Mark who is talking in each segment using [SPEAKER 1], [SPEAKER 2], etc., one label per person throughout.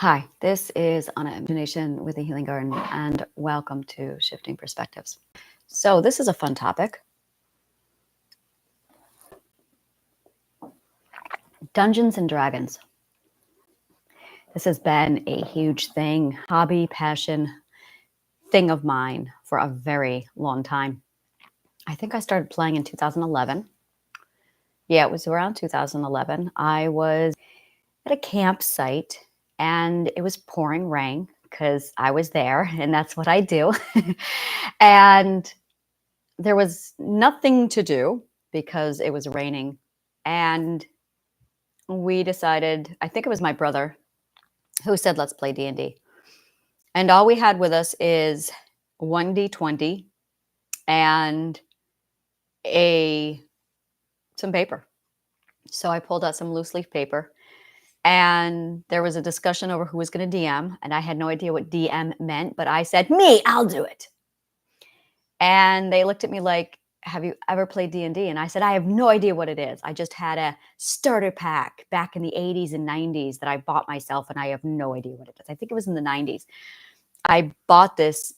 [SPEAKER 1] Hi, this is Anna Imagination with the Healing Garden, and welcome to Shifting Perspectives. So, this is a fun topic. Dungeons and Dragons. This has been a huge thing, hobby, passion, thing of mine for a very long time. I think I started playing in 2011. Yeah, it was around 2011. I was at a campsite and it was pouring rain because I was there and that's what I do. And there was nothing to do because it was raining. And we decided, I think it was my brother who said, let's play D&D. And all we had with us is 1d20 and some paper. So I pulled out some loose leaf paper and there was a discussion over who was going to DM. And I had no idea what DM meant, but I said, me, I'll do it. And they looked at me like, have you ever played D&D? And I said, I have no idea what it is. I just had a starter pack back in the 80s and 90s that I bought myself, and I have no idea what it is. I think it was in the 90s. I bought this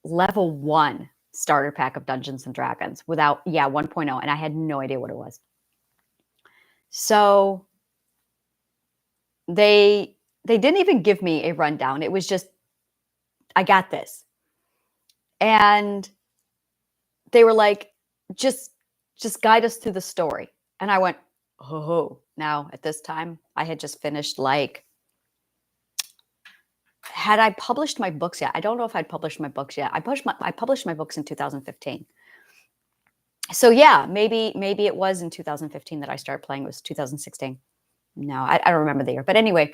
[SPEAKER 1] level 1 starter pack of Dungeons and Dragons 1.0, and I had no idea what it was. So they didn't even give me a rundown. It was just, I got this. And they were like, just guide us through the story. And I went, oh, now at this time I had just finished had I published my books yet? I don't know if I'd published my books yet. I published my books in 2015. So yeah, maybe it was in 2015 that I started playing. It was 2016. No, I don't remember the year. But anyway,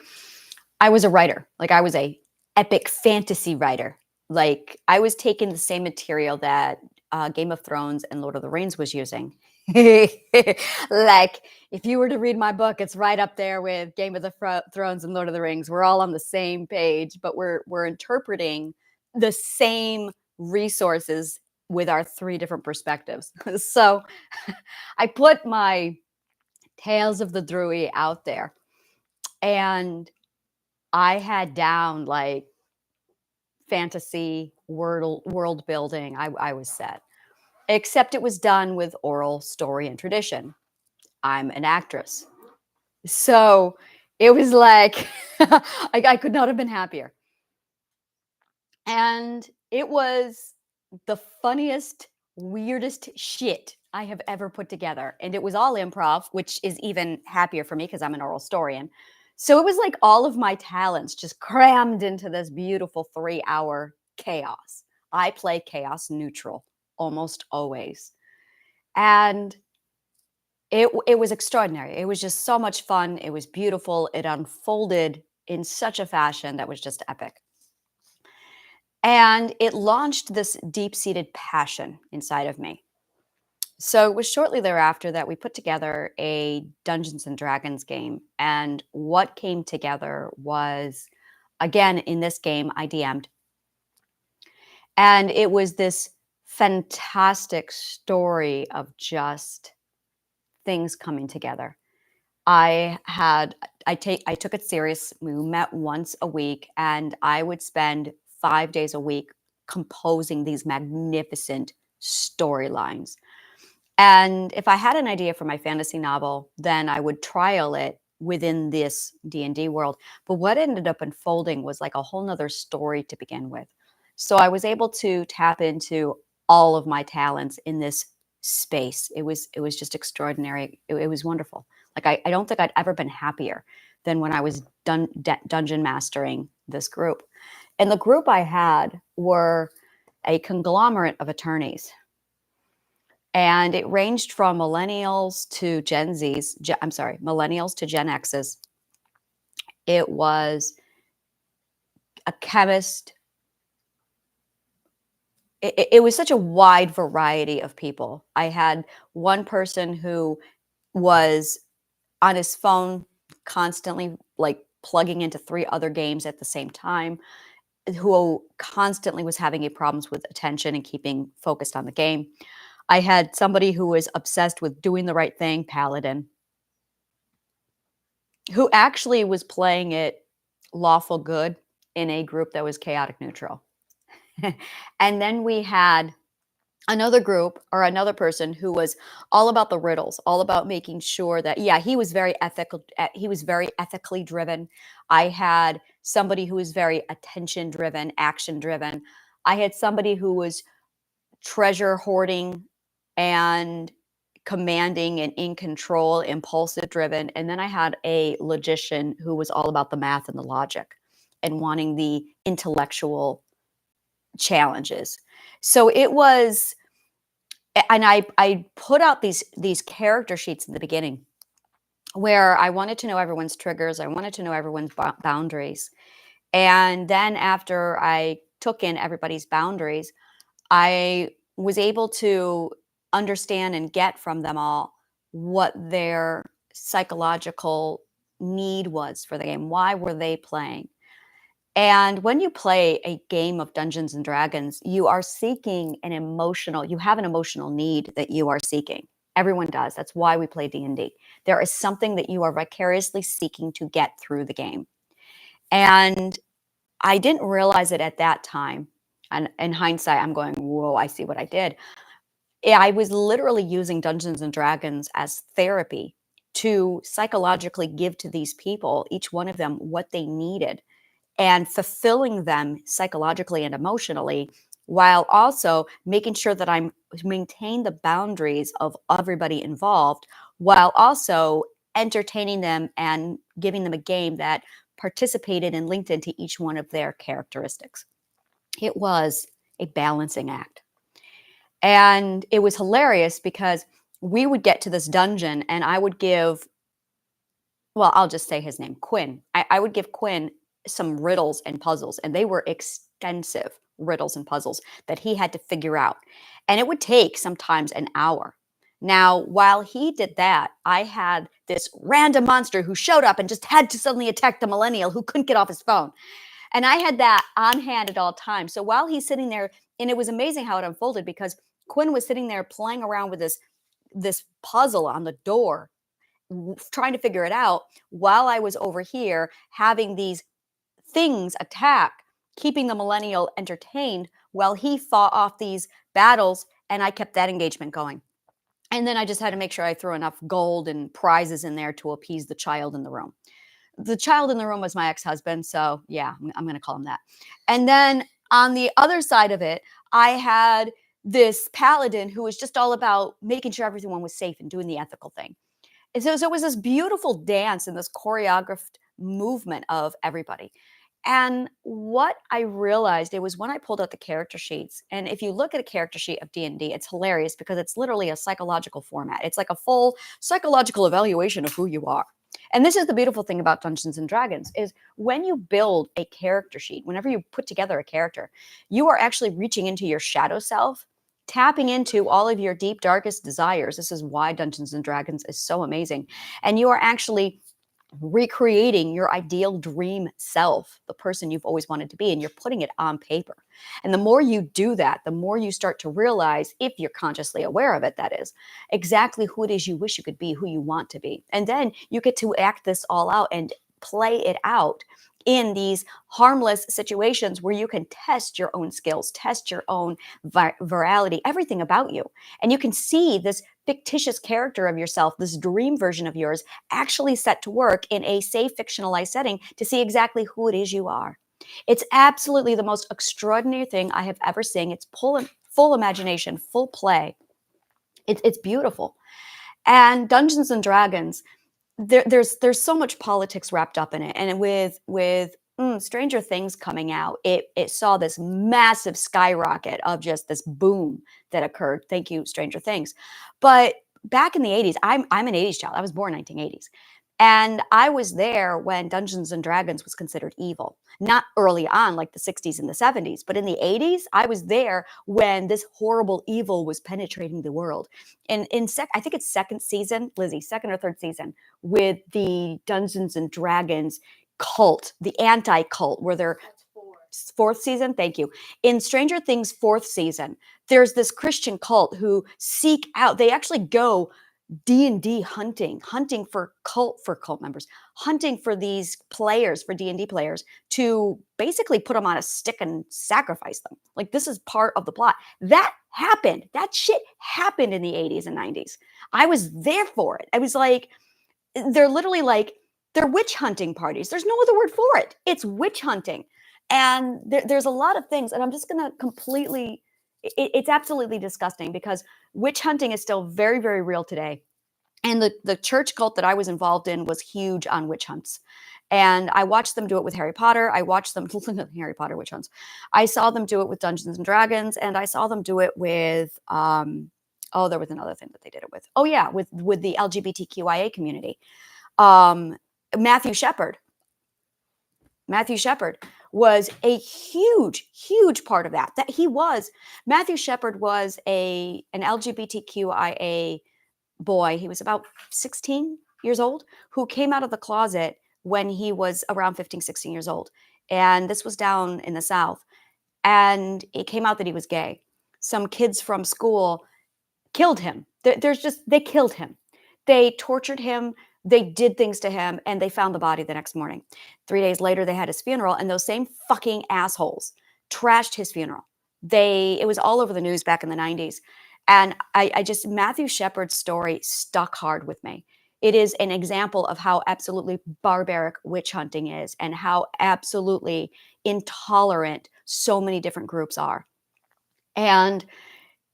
[SPEAKER 1] I was a writer. Like I was a epic fantasy writer. Like I was taking the same material that Game of Thrones and Lord of the Rings was using. Like if you were to read my book, it's right up there with Game of the Thrones and Lord of the Rings. We're all on the same page, but we're interpreting the same resources with our 3 different perspectives. So I put my Tales of the Druid out there, and I had down like fantasy world building. I was set, except it was done with oral story and tradition. I'm an actress. So it was like, I could not have been happier. And it was the funniest, weirdest shit I have ever put together. And it was all improv, which is even happier for me because I'm an oral historian. So it was like all of my talents just crammed into this beautiful 3-hour chaos. I play chaos neutral almost always. And it was extraordinary. It was just so much fun. It was beautiful. It unfolded in such a fashion that was just epic. And it launched this deep-seated passion inside of me. So it was shortly thereafter that we put together a Dungeons and Dragons game. And what came together was, again, in this game, I DM'd. And it was this fantastic story of just things coming together. I took it serious. We met once a week, and I would spend 5 days a week composing these magnificent storylines. And if I had an idea for my fantasy novel, then I would trial it within this D&D world. But what ended up unfolding was like a whole nother story to begin with. So I was able to tap into all of my talents in this space. It was just extraordinary. It was wonderful. Like I don't think I'd ever been happier than when I was dungeon mastering this group. And the group I had were a conglomerate of attorneys. And it ranged from millennials to Gen Zs. Millennials to Gen Xs. It was a chemist. It was such a wide variety of people. I had one person who was on his phone constantly, like plugging into 3 other games at the same time, who constantly was having problems with attention and keeping focused on the game. I had somebody who was obsessed with doing the right thing, Paladin, who actually was playing it lawful good in a group that was chaotic neutral. And then we had another group or another person who was all about the riddles, all about making sure that, yeah, he was very ethical. He was very ethically driven. I had somebody who was very attention driven, action driven. I had somebody who was treasure hoarding and commanding and in control, impulsive driven. And then I had a logician who was all about the math and the logic and wanting the intellectual challenges. So it was, and I put out these character sheets in the beginning where I wanted to know everyone's triggers, I wanted to know everyone's boundaries. And then after I took in everybody's boundaries, I was able to understand and get from them all what their psychological need was for the game. Why were they playing? And when you play a game of Dungeons and Dragons, you are seeking you have an emotional need that you are seeking. Everyone does. That's why we play D&D. There is something that you are vicariously seeking to get through the game. And I didn't realize it at that time. And in hindsight, I'm going, whoa, I see what I did. Yeah, I was literally using Dungeons and Dragons as therapy to psychologically give to these people, each one of them, what they needed and fulfilling them psychologically and emotionally, while also making sure that I'm maintain the boundaries of everybody involved, while also entertaining them and giving them a game that participated and linked into each one of their characteristics. It was a balancing act. And it was hilarious because we would get to this dungeon and I would give, well, I'll just say his name, Quinn. I would give Quinn some riddles and puzzles, and they were extensive riddles and puzzles that he had to figure out. And it would take sometimes an hour. Now, while he did that, I had this random monster who showed up and just had to suddenly attack the millennial who couldn't get off his phone. And I had that on hand at all times. So while he's sitting there, and it was amazing how it unfolded because Quinn was sitting there playing around with this puzzle on the door, trying to figure it out while I was over here having these things attack, keeping the millennial entertained while he fought off these battles, and I kept that engagement going. And then I just had to make sure I threw enough gold and prizes in there to appease the child in the room. The child in the room was my ex-husband, so yeah, I'm going to call him that. And then on the other side of it, I had this paladin who was just all about making sure everyone was safe and doing the ethical thing. And so it was this beautiful dance and this choreographed movement of everybody. And what I realized, it was when I pulled out the character sheets. And if you look at a character sheet of D&D, it's hilarious because it's literally a psychological format. It's like a full psychological evaluation of who you are. And this is the beautiful thing about Dungeons and Dragons is when you build a character sheet, whenever you put together a character, you are actually reaching into your shadow self, tapping into all of your deep, darkest desires. This is why Dungeons and Dragons is so amazing. And you are actually recreating your ideal dream self, the person you've always wanted to be, and you're putting it on paper. And the more you do that, the more you start to realize, if you're consciously aware of it, that is, exactly who it is you wish you could be, who you want to be. And then you get to act this all out and play it out in these harmless situations where you can test your own skills, test your own virality, everything about you. And you can see this fictitious character of yourself, this dream version of yours, actually set to work in a safe, fictionalized setting to see exactly who it is you are. It's absolutely the most extraordinary thing I have ever seen. It's full imagination, full play. It's beautiful. And Dungeons and Dragons, there's so much politics wrapped up in it, and with Stranger Things coming out, it saw this massive skyrocket of just this boom that occurred. Thank you, Stranger Things. But back in the 80s, I'm an 80s child. I was born 1980s. And I was there when Dungeons and Dragons was considered evil. Not early on, like the 60s and the 70s, but in the 80s, I was there when this horrible evil was penetrating the world. And I think it's second season, Lizzie, second or third season, with the Dungeons and Dragons cult, the anti-cult, where they're fourth season. Thank you. In Stranger Things fourth season, there's this Christian cult who seek out, they actually go D&D hunting for cult members, hunting for these players, for D&D players, to basically put them on a stick and sacrifice them. Like, this is part of the plot. That happened. That shit happened in the 80s and 90s. I was there for it. I was like, they're literally like, they're witch hunting parties. There's no other word for it. It's witch hunting. And there's a lot of things, and I'm just going to completely, it's absolutely disgusting because witch hunting is still very, very real today. And the church cult that I was involved in was huge on witch hunts. And I watched them do it with Harry Potter. I watched them Harry Potter witch hunts. I saw them do it with Dungeons and Dragons, and I saw them do it with oh, there was another thing that they did it with. Oh yeah, with the LGBTQIA community. Um, Matthew Shepard. Matthew Shepard was a huge, huge part of that. Matthew Shepard was an LGBTQIA boy. He was about 16 years old, who came out of the closet when he was around 15, 16 years old. And this was down in the South. And it came out that he was gay. Some kids from school killed him. They killed him. They tortured him. They did things to him, and they found the body the next morning. 3 days later, they had his funeral, and those same fucking assholes trashed his funeral. It was all over the news back in the 90s. And Matthew Shepard's story stuck hard with me. It is an example of how absolutely barbaric witch hunting is and how absolutely intolerant so many different groups are. And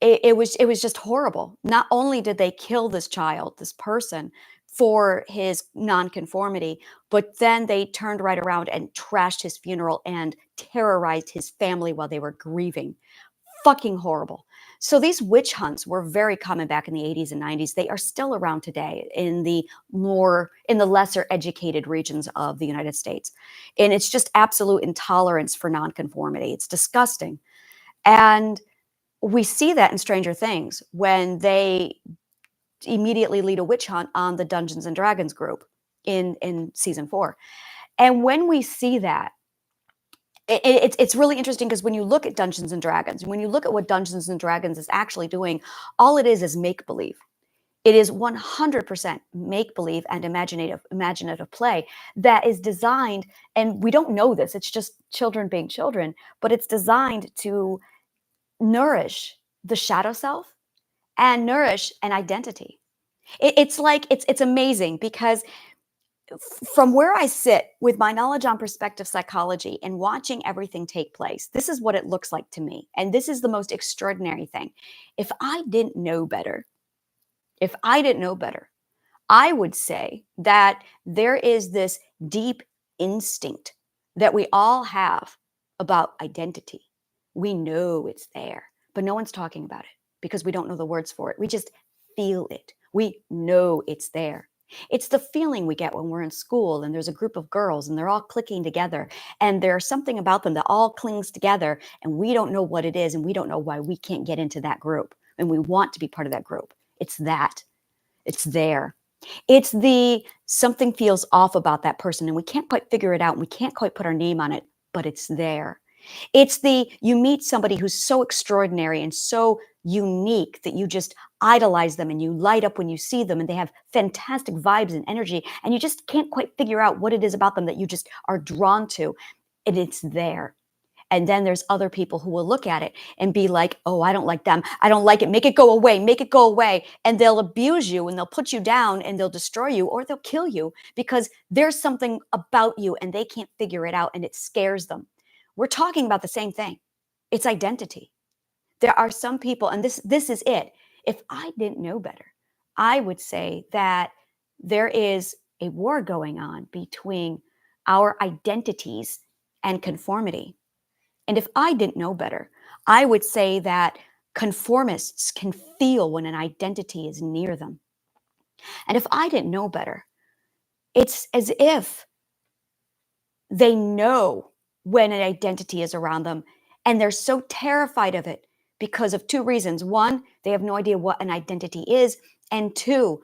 [SPEAKER 1] it was just horrible. Not only did they kill this child, this person, for his nonconformity, but then they turned right around and trashed his funeral and terrorized his family while they were grieving. Fucking horrible. So these witch hunts were very common back in the 80s and 90s. They are still around today in the lesser educated regions of the United States. And it's just absolute intolerance for nonconformity. It's disgusting. And we see that in Stranger Things when they immediately lead a witch hunt on the Dungeons and Dragons group in season 4. And when we see that, it's really interesting because when you look at Dungeons and Dragons, when you look at what Dungeons and Dragons is actually doing, all it is make-believe. It is 100% make-believe and imaginative play that is designed, and we don't know this, it's just children being children, but it's designed to nourish the shadow self and nourish an identity. It's amazing because from where I sit with my knowledge on perspective psychology and watching everything take place, this is what it looks like to me. And this is the most extraordinary thing. If I didn't know better, I would say that there is this deep instinct that we all have about identity. We know it's there, but no one's talking about it because we don't know the words for it. We just feel it. We know it's there. It's the feeling we get when we're in school and there's a group of girls and they're all clicking together and there's something about them that all clings together and we don't know what it is and we don't know why we can't get into that group and we want to be part of that group. It's that. It's there. It's the something feels off about that person and we can't quite figure it out and we can't quite put our name on it, but it's there. It's you meet somebody who's so extraordinary and so unique that you just idolize them and you light up when you see them and they have fantastic vibes and energy and you just can't quite figure out what it is about them that you just are drawn to, and it's there. And then there's other people who will look at it and be like, oh, I don't like them. I don't like it. Make it go away. Make it go away. And they'll abuse you and they'll put you down and they'll destroy you or they'll kill you because there's something about you and they can't figure it out and it scares them. We're talking about the same thing. It's identity. There are some people, and this is it. If I didn't know better, I would say that there is a war going on between our identities and conformity. And if I didn't know better, I would say that conformists can feel when an identity is near them. And if I didn't know better, it's as if they know when an identity is around them and they're so terrified of it because of two reasons. One, they have no idea what an identity is. And two,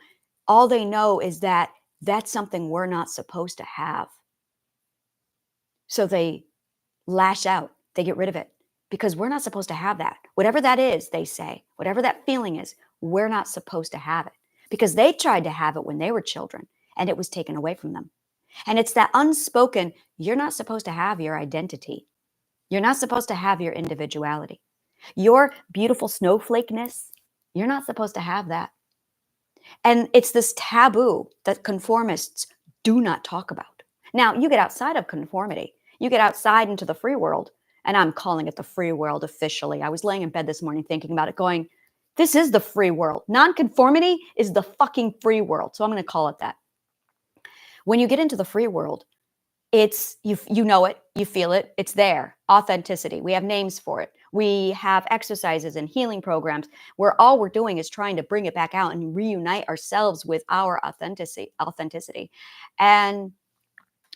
[SPEAKER 1] all they know is that that's something we're not supposed to have. So they lash out, they get rid of it because we're not supposed to have that. Whatever that is, they say, whatever that feeling is, we're not supposed to have it. because they tried to have it when they were children and it was taken away from them. And it's that unspoken, you're not supposed to have your identity. You're not supposed to have your individuality. Your beautiful snowflakeness, you're not supposed to have that. And it's this taboo that conformists do not talk about. Now, you get outside of conformity, you get outside into the free world, and I'm calling it the free world officially. I was laying in bed this morning thinking about it, going, this is the free world. Nonconformity is the fucking free world. So I'm going to call it that. When you get into the free world, it's you know it, you feel it, it's there. Authenticity. We have names for it. We have exercises and healing programs where all we're doing is trying to bring it back out and reunite ourselves with our authenticity. And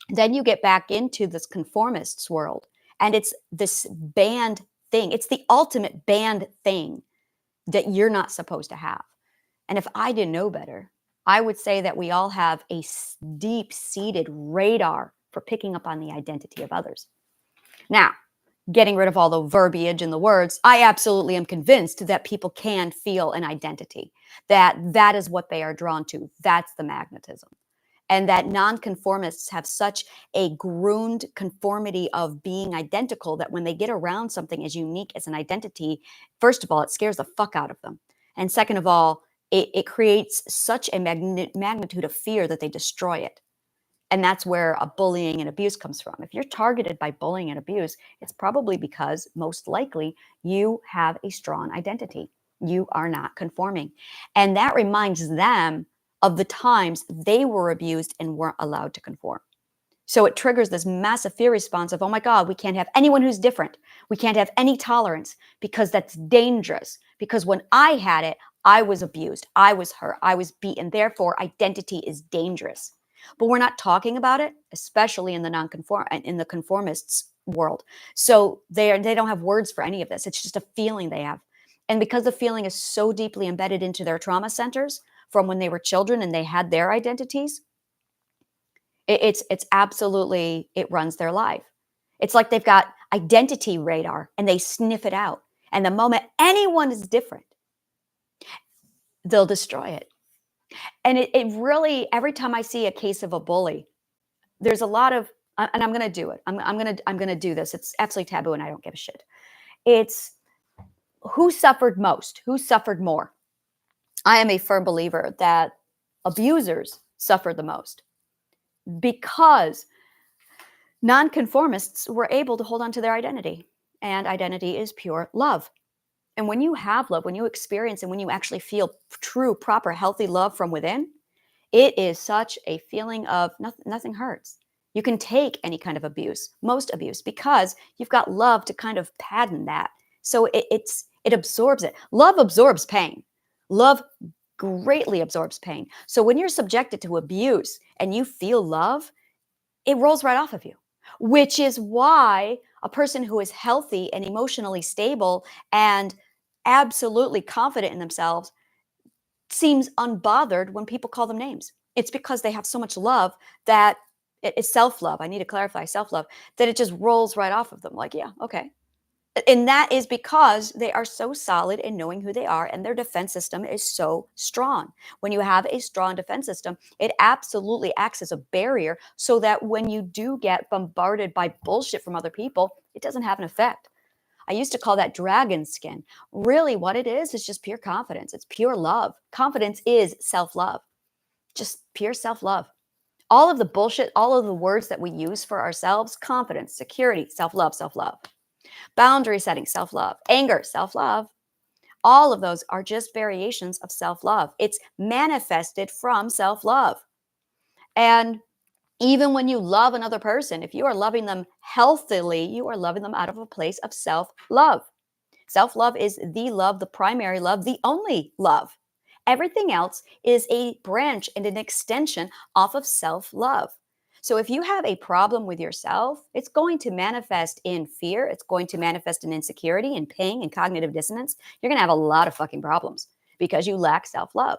[SPEAKER 1] then you get back into this conformists world, and it's this banned thing. It's the ultimate banned thing that you're not supposed to have. And if I didn't know better, I would say that we all have a deep-seated radar for picking up on the identity of others. Now, getting rid of all the verbiage and the words, I absolutely am convinced that people can feel an identity, that is what they are drawn to. That's the magnetism. And that nonconformists have such a groomed conformity of being identical that when they get around something as unique as an identity, first of all, it scares the fuck out of them. And second of all, it creates such a magnitude of fear that they destroy it. And that's where a bullying and abuse comes from. If you're targeted by bullying and abuse, it's probably because most likely you have a strong identity. You are not conforming. And that reminds them of the times they were abused and weren't allowed to conform. So it triggers this massive fear response of, oh my God, we can't have anyone who's different. We can't have any tolerance because that's dangerous. Because when I had it, I was abused, I was hurt, I was beaten. Therefore, identity is dangerous. But we're not talking about it, especially in the conformists world. So they don't have words for any of this. It's just a feeling they have. And because the feeling is so deeply embedded into their trauma centers from when they were children and they had their identities, it's absolutely, it runs their life. It's like they've got identity radar and they sniff it out. And the moment anyone is different, they'll destroy it. And it really, every time I see a case of a bully, there's a lot of, and I'm going to do it. I'm going to do this. It's absolutely taboo and I don't give a shit. It's who suffered most, who suffered more. I am a firm believer that abusers suffer the most because nonconformists were able to hold on to their identity, and identity is pure love. And when you have love, when you experience and when you actually feel true, proper, healthy love from within, it is such a feeling of nothing hurts. You can take any kind of abuse, most abuse, because you've got love to kind of pattern that. So it absorbs it. Love absorbs pain. Love greatly absorbs pain. So when you're subjected to abuse and you feel love, it rolls right off of you, which is why a person who is healthy and emotionally stable and absolutely confident in themselves seems unbothered when people call them names. It's because they have so much love that it's self-love. I need to clarify self-love, that it just rolls right off of them. Like, yeah, okay. And that is because they are so solid in knowing who they are and their defense system is so strong. When you have a strong defense system, it absolutely acts as a barrier so that when you do get bombarded by bullshit from other people, it doesn't have an effect. I used to call that dragon skin. Really, what it is just pure confidence. It's pure love. Confidence is self-love, just pure self-love. All of the bullshit, all of the words that we use for ourselves, confidence, security, self-love, self-love. Boundary setting, self-love. Anger, self-love. All of those are just variations of self-love. It's manifested from self-love. And even when you love another person, if you are loving them healthily, you are loving them out of a place of self-love. Self-love is the love, the primary love, the only love. Everything else is a branch and an extension off of self-love. So if you have a problem with yourself, it's going to manifest in fear. It's going to manifest in insecurity and pain and cognitive dissonance. You're going to have a lot of fucking problems because you lack self-love.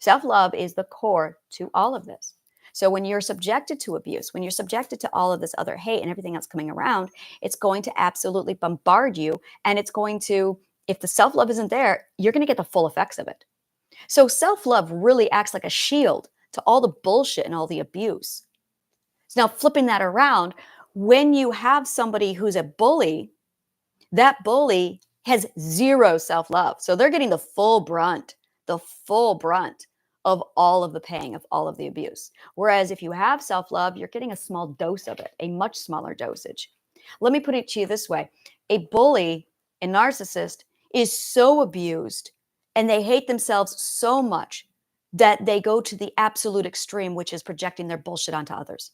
[SPEAKER 1] Self-love is the core to all of this. So when you're subjected to abuse, when you're subjected to all of this other hate and everything else coming around, it's going to absolutely bombard you. And it's going to, if the self-love isn't there, you're going to get the full effects of it. So self love really acts like a shield to all the bullshit and all the abuse. So now, flipping that around, when you have somebody who's a bully, that bully has zero self love. So they're getting the full brunt of all of the pain, of all of the abuse. Whereas if you have self love, you're getting a small dose of it, a much smaller dosage. Let me put it to you this way: a bully, a narcissist, is so abused and they hate themselves so much that they go to the absolute extreme, which is projecting their bullshit onto others.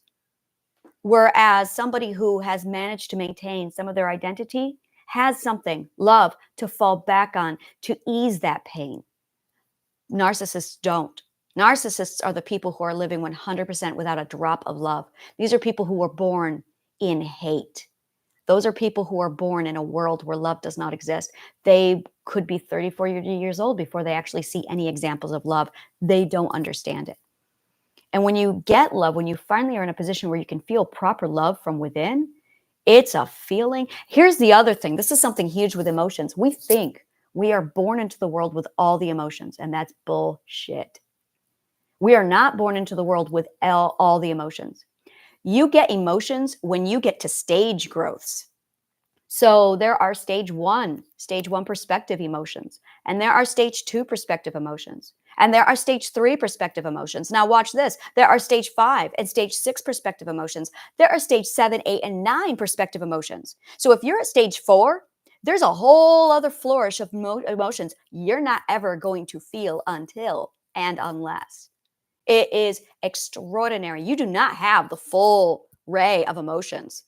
[SPEAKER 1] Whereas somebody who has managed to maintain some of their identity has something, love, to fall back on to ease that pain. Narcissists don't. Narcissists are the people who are living 100% without a drop of love. These are people who were born in hate. Those are people who are born in a world where love does not exist. They could be 34 years old before they actually see any examples of love. They don't understand it. And when you get love, when you finally are in a position where you can feel proper love from within, it's a feeling. Here's the other thing. This is something huge with emotions. We think we are born into the world with all the emotions, and that's bullshit. We are not born into the world with all the emotions. You get emotions when you get to stage growths. So there are stage one perspective emotions, and there are stage two perspective emotions, and there are stage three perspective emotions. Now watch this. There are stage five and stage six perspective emotions. There are stage seven, eight, and nine perspective emotions. So if you're at stage four, there's a whole other flourish of emotions you're not ever going to feel until and unless. It is extraordinary. You do not have the full array of emotions.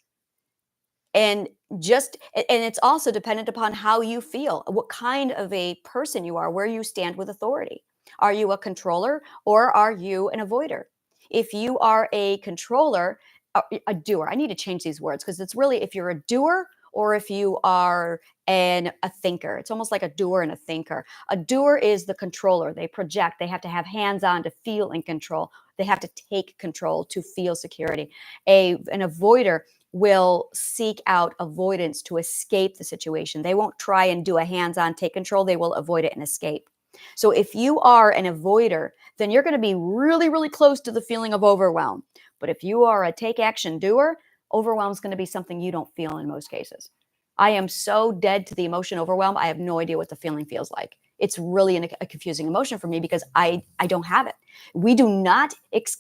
[SPEAKER 1] And it's also dependent upon how you feel, what kind of a person you are, where you stand with authority. Are you a controller or are you an avoider? If you are a controller, a doer, I need to change these words because it's really if you're a doer or if you are a thinker. It's almost like a doer and a thinker. A doer is the controller. They project, they have to have hands on to feel in control. They have to take control to feel security. An avoider will seek out avoidance to escape the situation. They won't try and do a hands-on take control. They will avoid it and escape. So if you are an avoider, then you're going to be really, really close to the feeling of overwhelm. But if you are a take action doer, overwhelm is going to be something you don't feel in most cases. I am so dead to the emotion overwhelm. I have no idea what the feeling feels like. It's really a confusing emotion for me because I don't have it. We do not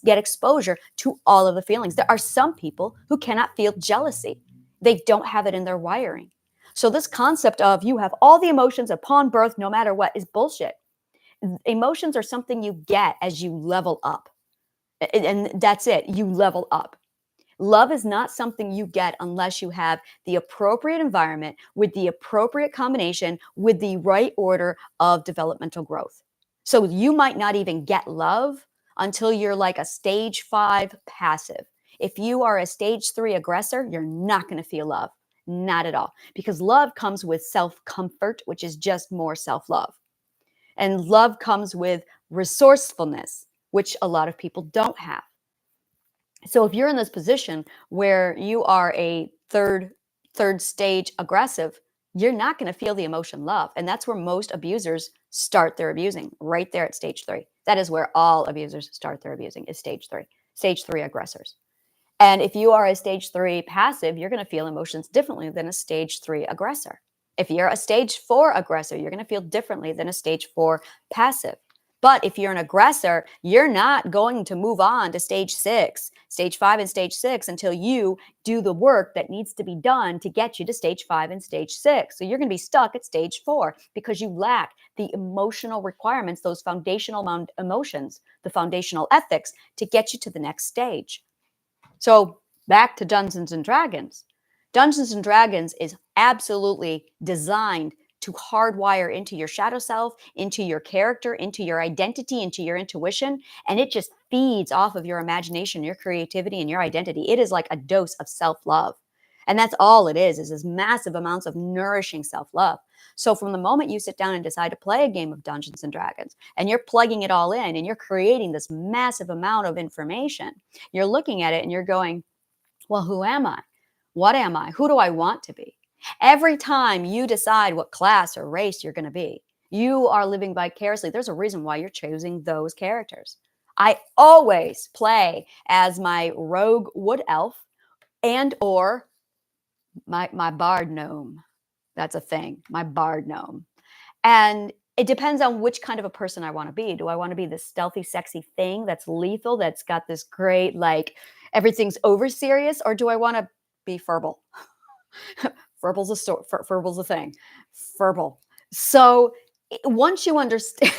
[SPEAKER 1] get exposure to all of the feelings. There are some people who cannot feel jealousy. They don't have it in their wiring. So this concept of you have all the emotions upon birth, no matter what, is bullshit. Emotions are something you get as you level up. And that's it. You level up. Love is not something you get unless you have the appropriate environment with the appropriate combination with the right order of developmental growth. So you might not even get love until you're like a stage 5 passive. If you are a stage 3 aggressor, you're not going to feel love. Not at all. Because love comes with self-comfort, which is just more self-love. And love comes with resourcefulness, which a lot of people don't have. So if you're in this position where you are a third stage aggressive, you're not going to feel the emotion love. And that's where most abusers start their abusing, right there at stage 3. That is where all abusers start their abusing, is stage 3, stage 3 aggressors. And if you are a stage 3 passive, you're going to feel emotions differently than a stage 3 aggressor. If you're a stage 4 aggressor, you're going to feel differently than a stage 4 passive. But if you're an aggressor, you're not going to move on to stage 6, stage 5 and stage 6 until you do the work that needs to be done to get you to stage 5 and stage 6. So you're going to be stuck at stage 4 because you lack the emotional requirements, those foundational emotions, the foundational ethics to get you to the next stage. So back to Dungeons and Dragons. Dungeons and Dragons is absolutely designed to hardwire into your shadow self, into your character, into your identity, into your intuition. And it just feeds off of your imagination, your creativity, and your identity. It is like a dose of self-love. And that's all it is this massive amounts of nourishing self-love. So from the moment you sit down and decide to play a game of Dungeons and Dragons, and you're plugging it all in, and you're creating this massive amount of information, you're looking at it and you're going, well, who am I? What am I? Who do I want to be? Every time you decide what class or race you're going to be, You are living vicariously. There's a reason why you're choosing those characters. I always play as my rogue wood elf and or my bard gnome. That's a thing, my bard gnome. And it depends on which kind of a person I want to be. Do I want to be this stealthy, sexy thing that's lethal, that's got this great, like, everything's over serious, or do I want to be verbal? Verbal's a thing. Verbal. So once you understand,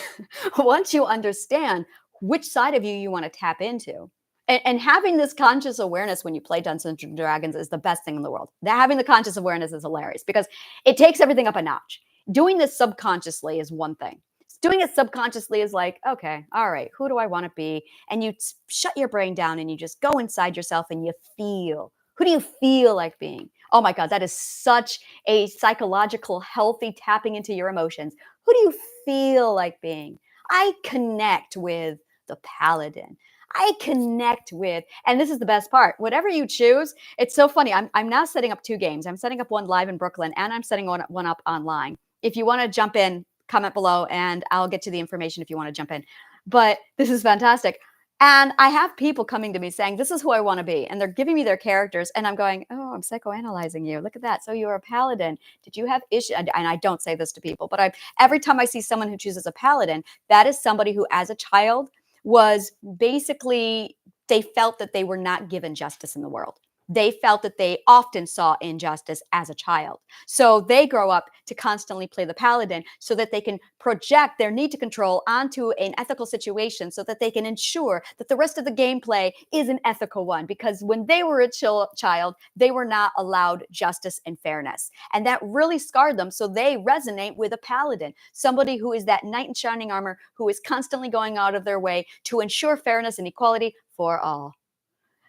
[SPEAKER 1] once you understand which side of you want to tap into, and having this conscious awareness when you play Dungeons and Dragons is the best thing in the world. Having the conscious awareness is hilarious because it takes everything up a notch. Doing this subconsciously is one thing. Doing it subconsciously is like, okay, all right, who do I want to be? And you shut your brain down and you just go inside yourself and you feel. Who do you feel like being? Oh my God, that is such a psychological, healthy tapping into your emotions. Who do you feel like being? I connect with the paladin. I connect with, and this is the best part, whatever you choose, it's so funny. I'm now setting up 2 games. I'm setting up one live in Brooklyn and I'm setting one up online. If you want to jump in, comment below and I'll get to the information if you want to jump in. But this is fantastic. And I have people coming to me saying, this is who I want to be. And they're giving me their characters. And I'm going, oh, I'm psychoanalyzing you. Look at that. So you're a paladin. Did you have issues? And I don't say this to people, but every time I see someone who chooses a paladin, that is somebody who as a child was basically, they felt that they were not given justice in the world. They felt that they often saw injustice as a child. So they grow up to constantly play the paladin so that they can project their need to control onto an ethical situation so that they can ensure that the rest of the gameplay is an ethical one. Because when they were a child, they were not allowed justice and fairness. And that really scarred them. So they resonate with a paladin, somebody who is that knight in shining armor, who is constantly going out of their way to ensure fairness and equality for all.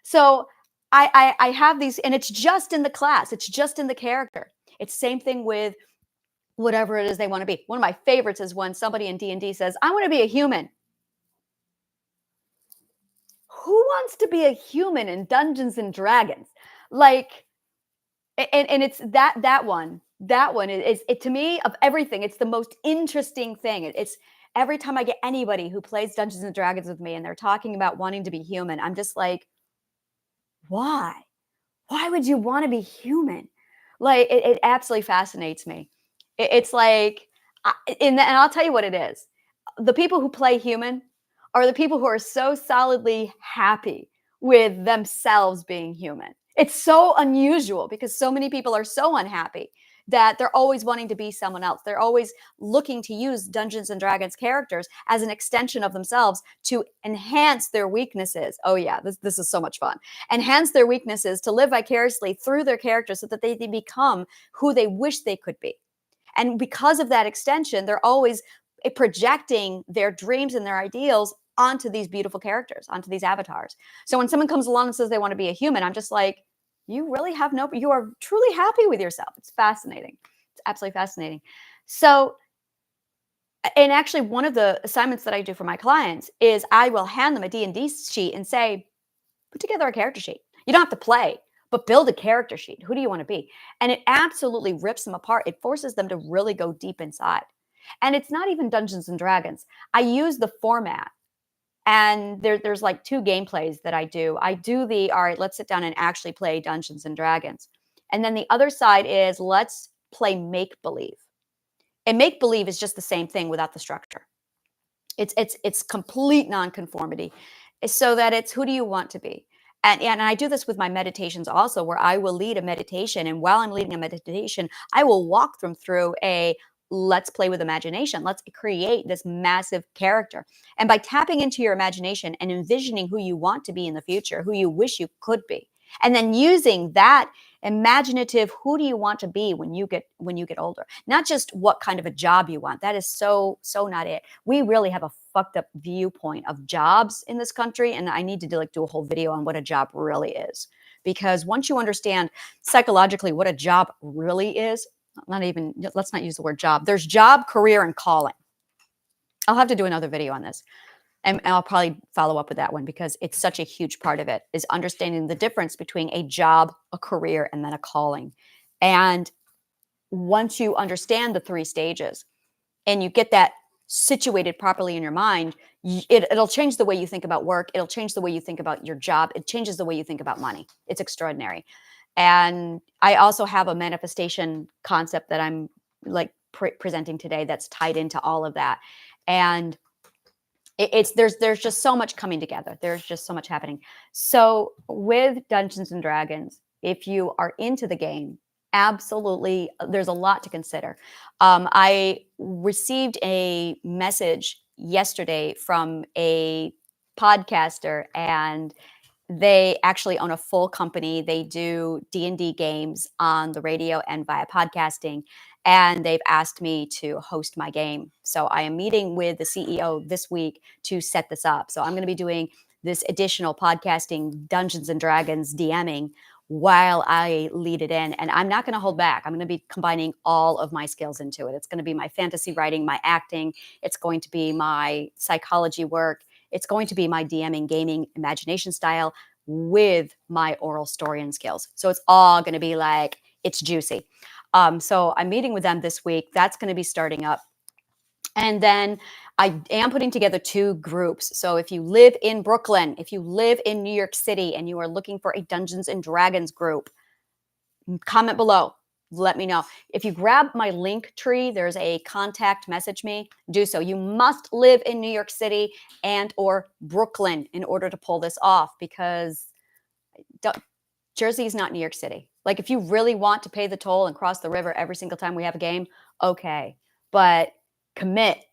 [SPEAKER 1] So I have these, and it's just in the class. It's just in the character. It's same thing with whatever it is they want to be. One of my favorites is when somebody in D&D says, I want to be a human. Who wants to be a human in Dungeons and Dragons? Like, and it's that one is it to me of everything. It's the most interesting thing. It's every time I get anybody who plays Dungeons and Dragons with me and they're talking about wanting to be human, I'm just like, why? Why would you want to be human? Like, it absolutely fascinates me. It's like, and I'll tell you what it is. The people who play human are the people who are so solidly happy with themselves being human. It's so unusual because so many people are so unhappy that they're always wanting to be someone else. They're always looking to use Dungeons and Dragons characters as an extension of themselves to enhance their weaknesses. Oh yeah, this is so much fun. Enhance their weaknesses to live vicariously through their characters so that they become who they wish they could be. And because of that extension, they're always projecting their dreams and their ideals onto these beautiful characters, onto these avatars. So when someone comes along and says they want to be a human, I'm just like, you really have you are truly happy with yourself. It's fascinating. It's absolutely fascinating. So, and actually one of the assignments that I do for my clients is I will hand them a D&D sheet and say, put together a character sheet. You don't have to play, but build a character sheet. Who do you want to be? And it absolutely rips them apart. It forces them to really go deep inside. And it's not even Dungeons and Dragons. I use the format. And there's like 2 gameplays that I do. I do all right, let's sit down and actually play Dungeons and Dragons. And then the other side is let's play make-believe. And make-believe is just the same thing without the structure. It's complete nonconformity. So that it's who do you want to be? And I do this with my meditations also, where I will lead a meditation. And while I'm leading a meditation, I will walk them through let's play with imagination. Let's create this massive character. And by tapping into your imagination and envisioning who you want to be in the future, who you wish you could be, and then using that imaginative, who do you want to be when you get older? Not just what kind of a job you want. That is so not it. We really have a fucked up viewpoint of jobs in this country. And I need to do a whole video on what a job really is. Because once you understand psychologically what a job really is, let's not use the word job. There's job, career, and calling. I'll have to do another video on this. And I'll probably follow up with that one because it's such a huge part of it is understanding the difference between a job, a career, and then a calling. And once you understand the 3 stages, and you get that situated properly in your mind, it'll change the way you think about work. It'll change the way you think about your job. It changes the way you think about money. It's extraordinary. And I also have a manifestation concept that I'm like presenting today that's tied into all of that. And it's there's just so much coming together. There's just so much happening. So with Dungeons and Dragons, if you are into the game, absolutely, there's a lot to consider. I received a message yesterday from a podcaster, and they actually own a full company. They do D&D games on the radio and via podcasting, and they've asked me to host my game. So I am meeting with the CEO this week to set this up. So I'm going to be doing this additional podcasting Dungeons and Dragons DMing while I lead it in. And I'm not going to hold back. I'm going to be combining all of my skills into it. It's going to be my fantasy writing, my acting. It's going to be my psychology work. It's going to be my DMing, gaming, imagination style with my oral story and skills. So it's all going to be like, it's juicy. So I'm meeting with them this week. That's going to be starting up. And then I am putting together 2 groups. So if you live in Brooklyn, if you live in New York City, and you are looking for a Dungeons and Dragons group, comment below. Let me know. If you grab my link tree, there's a contact message me. Do so. You must live in New York City and or Brooklyn in order to pull this off, because Jersey is not New York City. Like, if you really want to pay the toll and cross the river every single time we have a game, okay. But commit.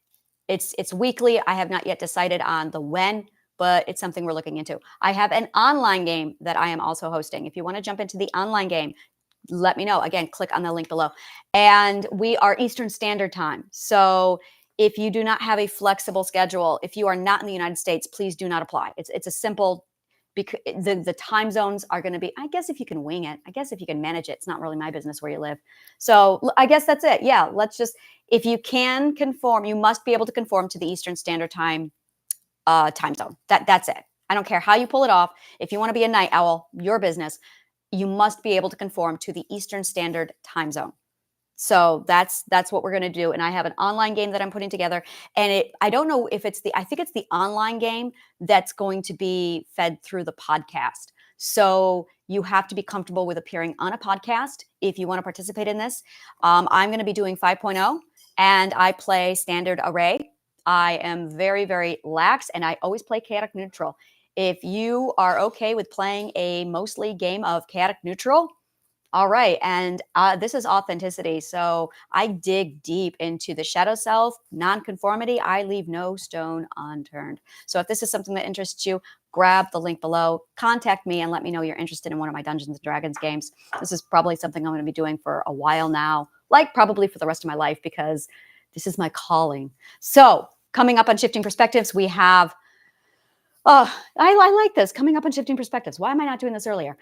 [SPEAKER 1] It's weekly. I have not yet decided on the when, but it's something we're looking into. I have an online game that I am also hosting. If you want to jump into the online game, let me know. Again, click on the link below. And we are Eastern Standard Time. So if you do not have a flexible schedule, if you are not in the United States, please do not apply. It's a simple, because the time zones are going to be, I guess if you can wing it, I guess if you can manage it, it's not really my business where you live. So I guess that's it. Yeah, let's just, if you can conform, you must be able to conform to the Eastern Standard Time time zone. That's it. I don't care how you pull it off. If you want to be a night owl, your business, you must be able to conform to the Eastern Standard Time zone. So that's what we're going to do. And I have an online game that I'm putting together. And I don't know if I think it's the online game that's going to be fed through the podcast. So you have to be comfortable with appearing on a podcast if you want to participate in this. I'm going to be doing 5.0, and I play standard array. I am very, very lax, and I always play chaotic neutral. If you are okay with playing a mostly game of chaotic neutral, all right. And this is authenticity. So I dig deep into the shadow self, nonconformity. I leave no stone unturned. So if this is something that interests you, grab the link below, contact me, and let me know you're interested in one of my Dungeons and Dragons games. This is probably something I'm going to be doing for a while now, like probably for the rest of my life, because this is my calling. So coming up on Shifting Perspectives, we have, oh, I like this. Coming up on Shifting Perspectives. Why am I not doing this earlier?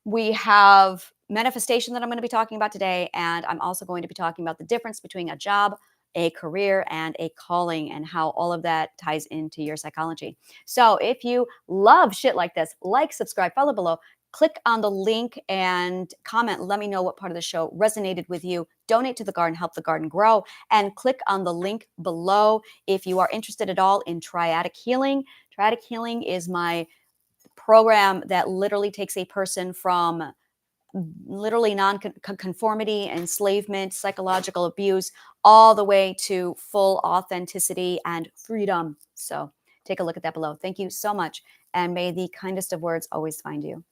[SPEAKER 1] We have manifestation that I'm going to be talking about today. And I'm also going to be talking about the difference between a job, a career, and a calling, and how all of that ties into your psychology. So if you love shit like this, like, subscribe, follow below, click on the link and comment. Let me know what part of the show resonated with you. Donate to the garden, help the garden grow, and click on the link below if you are interested at all in Triadic healing. Triadic healing is my program that literally takes a person from literally non-conformity, enslavement, psychological abuse, all the way to full authenticity and freedom. So take a look at that below. Thank you so much. And may the kindest of words always find you.